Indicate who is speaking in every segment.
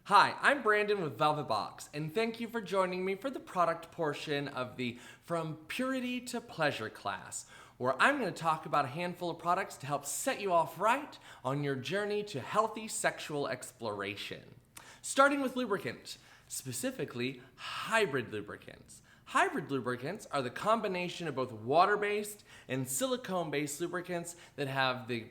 Speaker 1: Hi, I'm Brandon with Velvet Box, and thank you for joining me for the product portion of the From Purity to Pleasure class, where I'm going to talk about a handful of products to help set you off right on your journey to healthy sexual exploration. Starting with lubricant, specifically hybrid lubricants. Hybrid lubricants are the combination of both water-based and silicone-based lubricants that have the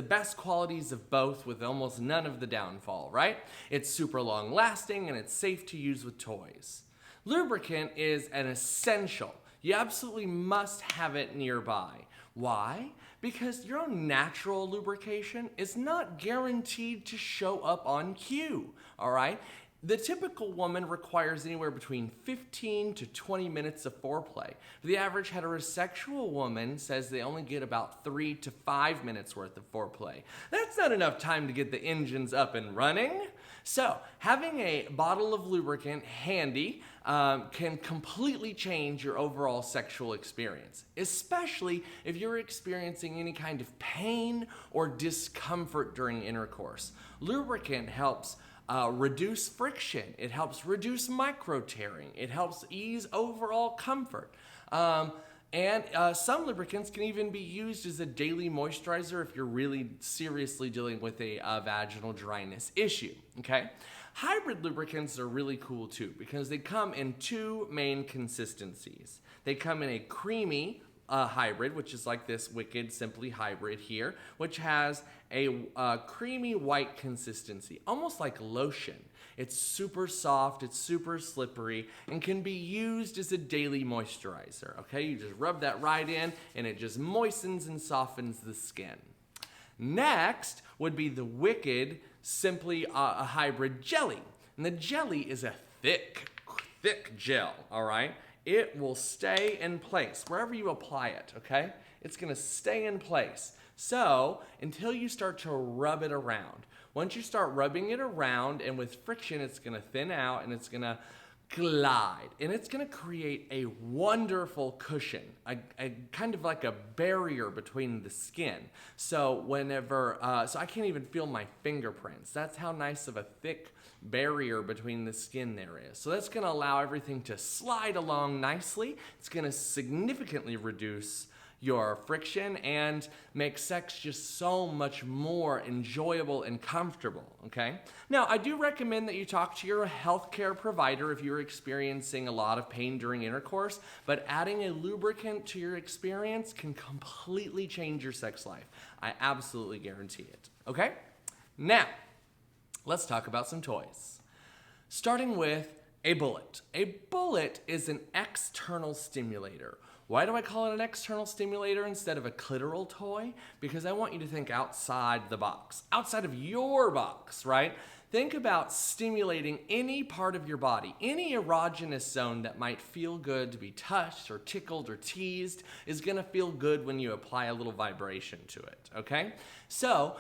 Speaker 1: best qualities of both with almost none of the downfall, right? It's super long lasting and it's safe to use with toys. Lubricant is an essential. You absolutely must have it nearby. Why? Because your own natural lubrication is not guaranteed to show up on cue, all right? The typical woman requires anywhere between 15 to 20 minutes of foreplay. The average heterosexual woman says they only get about 3 to 5 minutes worth of foreplay. That's not enough time to get the engines up and running. So, having a bottle of lubricant handy can completely change your overall sexual experience, especially if you're experiencing any kind of pain or discomfort during intercourse. Lubricant helps reduce friction. It helps reduce micro tearing. It helps ease overall comfort. And some lubricants can even be used as a daily moisturizer if you're really seriously dealing with a vaginal dryness issue, okay? Hybrid lubricants are really cool too because they come in two main consistencies. They come in a creamy hybrid, which is like this Wicked Simply Hybrid here, which has a creamy white consistency, almost like lotion. It's super soft, it's super slippery, and can be used as a daily moisturizer, okay? You just rub that right in, and it just moistens and softens the skin. Next would be the Wicked Simply Hybrid Jelly. And the jelly is a thick gel, all right? It will stay in place wherever you apply it, okay? It's gonna stay in place. So, until you start to rub it around. Once you start rubbing it around and with friction, it's gonna thin out and it's gonna glide. And it's gonna create a wonderful cushion, a kind of like a barrier between the skin. So so I can't even feel my fingerprints. That's how nice of a thick barrier between the skin there is. So that's gonna allow everything to slide along nicely. It's gonna significantly reduce your friction and make sex just so much more enjoyable and comfortable, okay? Now, I do recommend that you talk to your healthcare provider if you're experiencing a lot of pain during intercourse, but adding a lubricant to your experience can completely change your sex life. I absolutely guarantee it, okay? Now, let's talk about some toys. Starting with a bullet. A bullet is an external stimulator. Why do I call it an external stimulator instead of a clitoral toy? Because I want you to think outside the box, outside of your box, right? Think about stimulating any part of your body. Any erogenous zone that might feel good to be touched or tickled or teased is gonna feel good when you apply a little vibration to it, okay? So,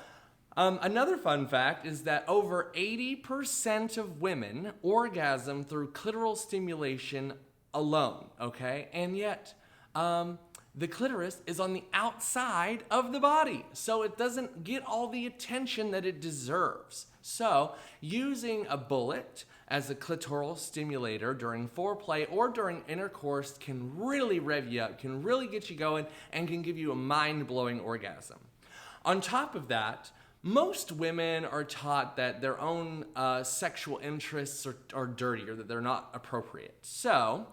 Speaker 1: another fun fact is that over 80% of women orgasm through clitoral stimulation alone, okay? And yet, the clitoris is on the outside of the body, so it doesn't get all the attention that it deserves. So, using a bullet as a clitoral stimulator during foreplay or during intercourse can really rev you up, can really get you going, and can give you a mind-blowing orgasm. On top of that, most women are taught that their own sexual interests are dirty or that they're not appropriate. So,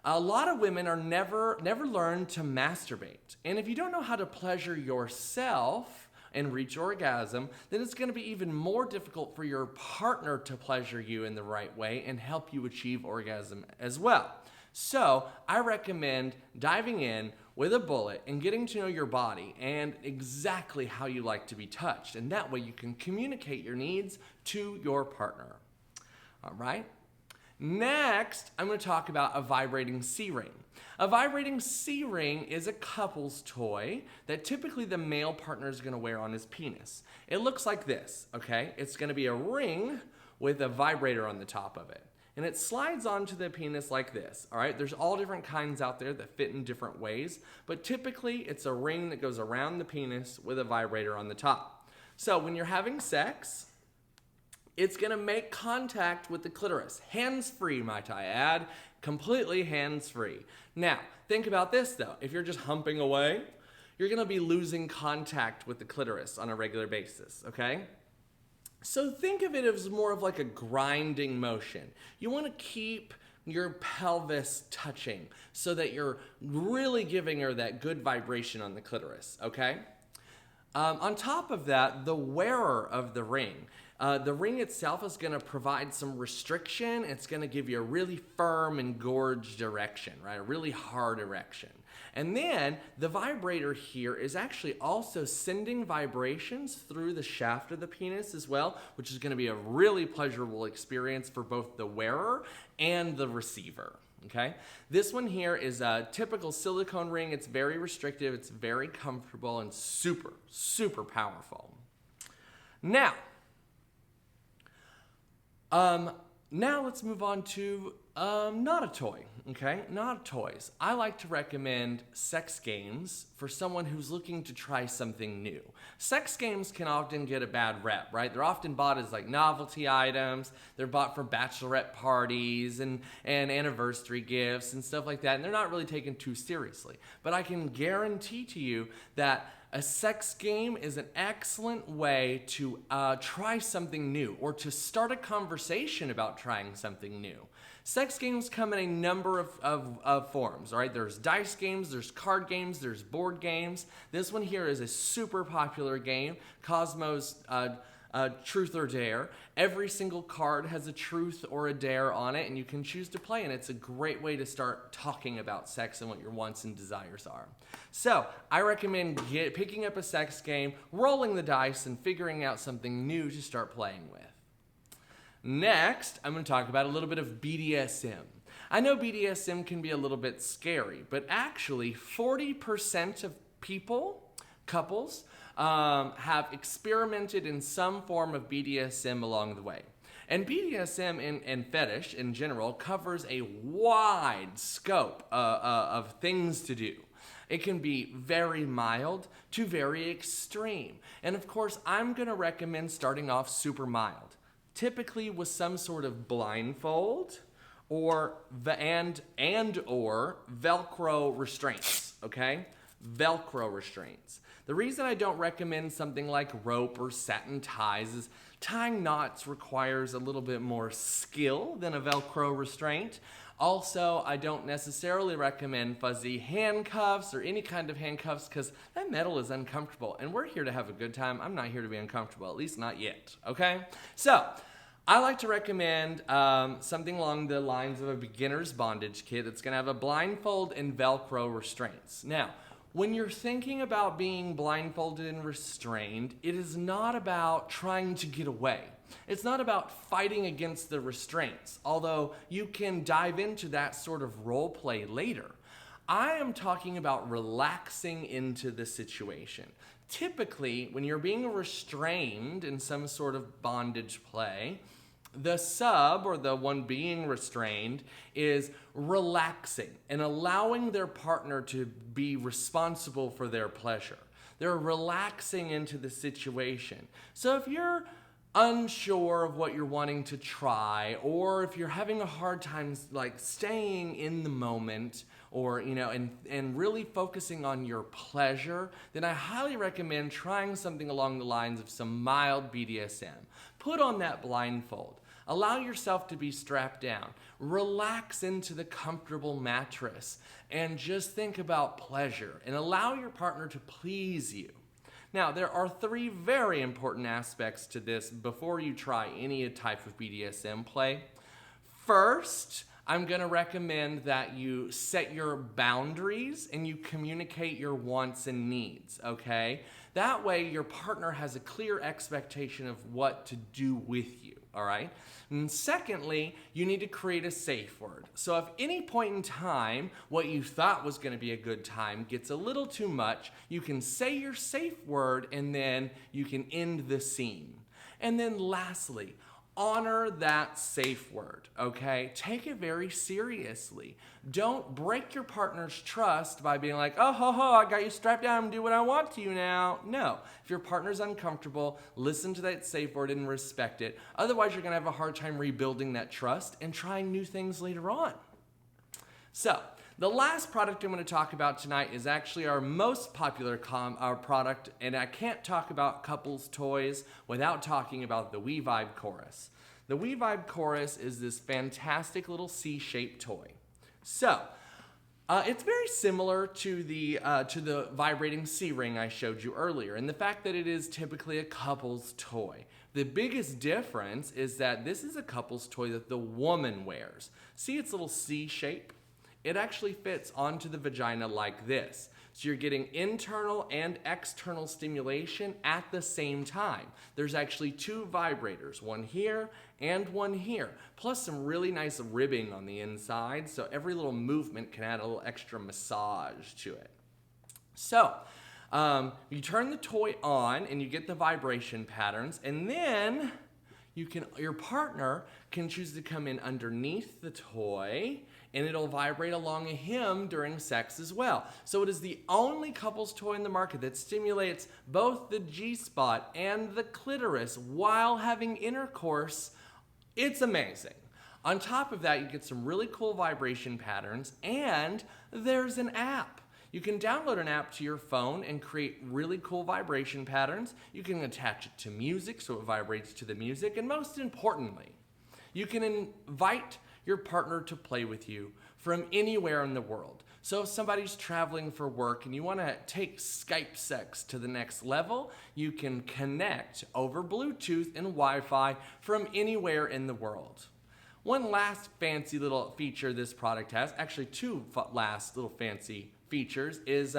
Speaker 1: a lot of women are never learn to masturbate. And if you don't know how to pleasure yourself and reach orgasm, then it's going to be even more difficult for your partner to pleasure you in the right way and help you achieve orgasm as well. So, I recommend diving in with a bullet and getting to know your body and exactly how you like to be touched. And that way you can communicate your needs to your partner. All right? Next, I'm going to talk about a vibrating C-ring. A vibrating C-ring is a couple's toy that typically the male partner is going to wear on his penis. It looks like this, okay? It's going to be a ring with a vibrator on the top of it. And it slides onto the penis like this, all right? There's all different kinds out there that fit in different ways, but typically it's a ring that goes around the penis with a vibrator on the top. So when you're having sex, it's going to make contact with the clitoris. Hands-free, might I add. Completely hands-free. Now, think about this though. If you're just humping away, you're going to be losing contact with the clitoris on a regular basis, okay? So think of it as more of like a grinding motion. You want to keep your pelvis touching so that you're really giving her that good vibration on the clitoris, okay? On top of that, the wearer of the ring itself is going to provide some restriction. It's going to give you a really firm and gorged erection, right? A really hard erection. And then the vibrator here is actually also sending vibrations through the shaft of the penis as well, which is going to be a really pleasurable experience for both the wearer and the receiver. Okay, this one here is a typical silicone ring. It's very restrictive, it's very comfortable, and super, super powerful. Now let's move on to not a toy, okay? Not toys. I like to recommend sex games for someone who's looking to try something new. Sex games can often get a bad rep, right? They're often bought as like novelty items. They're bought for bachelorette parties and anniversary gifts and stuff like that, and they're not really taken too seriously. But I can guarantee to you that a sex game is an excellent way to try something new or to start a conversation about trying something new. Sex games come in a number of forms, all right? There's dice games, there's card games, there's board games. This one here is a super popular game, Cosmo's Truth or Dare. Every single card has a truth or a dare on it, and you can choose to play, and it's a great way to start talking about sex and what your wants and desires are. So I recommend picking up a sex game, rolling the dice, and figuring out something new to start playing with. Next, I'm going to talk about a little bit of BDSM. I know BDSM can be a little bit scary, but actually 40% of couples, have experimented in some form of BDSM along the way. And BDSM and fetish in general covers a wide scope of things to do. It can be very mild to very extreme. And of course, I'm going to recommend starting off super mild, typically with some sort of blindfold or Velcro restraints, okay? Velcro restraints. The reason I don't recommend something like rope or satin ties is tying knots requires a little bit more skill than a Velcro restraint. Also, I don't necessarily recommend fuzzy handcuffs or any kind of handcuffs because that metal is uncomfortable, and we're here to have a good time. I'm not here to be uncomfortable, at least not yet, okay? So, I like to recommend something along the lines of a beginner's bondage kit that's going to have a blindfold and Velcro restraints. Now, when you're thinking about being blindfolded and restrained, it is not about trying to get away. It's not about fighting against the restraints, although you can dive into that sort of role play later. I am talking about relaxing into the situation. Typically, when you're being restrained in some sort of bondage play, the sub, or the one being restrained, is relaxing and allowing their partner to be responsible for their pleasure. They're relaxing into the situation. So if you're unsure of what you're wanting to try, or if you're having a hard time like staying in the moment, or and really focusing on your pleasure, then I highly recommend trying something along the lines of some mild BDSM. Put on that blindfold. Allow yourself to be strapped down. Relax into the comfortable mattress and just think about pleasure and allow your partner to please you. Now, there are 3 very important aspects to this before you try any type of BDSM play. First, I'm going to recommend that you set your boundaries and you communicate your wants and needs, okay? That way, your partner has a clear expectation of what to do with you, all right? And secondly, you need to create a safe word. So if any point in time, what you thought was going to be a good time gets a little too much, you can say your safe word and then you can end the scene. And then lastly, honor that safe word, okay? Take it very seriously. Don't break your partner's trust by being like, oh, ho, ho, I got you strapped down and do what I want to you now. No. If your partner's uncomfortable, listen to that safe word and respect it. Otherwise, you're going to have a hard time rebuilding that trust and trying new things later on. So, the last product I'm going to talk about tonight is actually our most popular our product, and I can't talk about couples toys without talking about the We Vibe Chorus. The We Vibe Chorus is this fantastic little C-shaped toy. So, it's very similar to the vibrating C-ring I showed you earlier, and the fact that it is typically a couple's toy. The biggest difference is that this is a couple's toy that the woman wears. See its little C shape? It actually fits onto the vagina like this. So you're getting internal and external stimulation at the same time. There's actually two vibrators, one here and one here, plus some really nice ribbing on the inside, so every little movement can add a little extra massage to it. So, you turn the toy on and you get the vibration patterns, and then your partner can choose to come in underneath the toy, and it'll vibrate along him during sex as well. So it is the only couples toy in the market that stimulates both the G-spot and the clitoris while having intercourse. It's amazing. On top of that, you get some really cool vibration patterns, and there's an app. You can download an app to your phone and create really cool vibration patterns. You can attach it to music so it vibrates to the music, and most importantly, you can invite your partner to play with you from anywhere in the world. So if somebody's traveling for work and you want to take Skype sex to the next level, you can connect over Bluetooth and Wi-Fi from anywhere in the world. One last fancy little feature this product has, actually two last little fancy features, is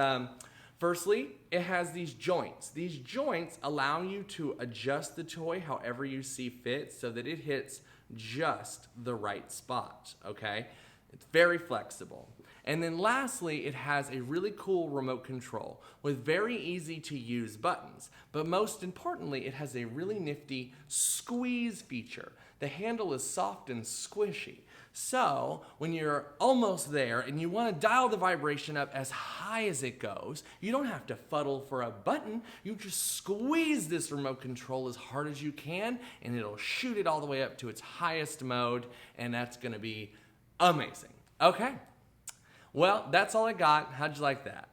Speaker 1: firstly, it has these joints. These joints allow you to adjust the toy however you see fit so that it hits just the right spot, okay? It's very flexible. And then lastly, it has a really cool remote control with very easy to use buttons. But most importantly, it has a really nifty squeeze feature. The handle is soft and squishy. So when you're almost there and you want to dial the vibration up as high as it goes, you don't have to fuddle for a button. You just squeeze this remote control as hard as you can, and it'll shoot it all the way up to its highest mode, and that's going to be amazing. Okay. Well, that's all I got. How'd you like that?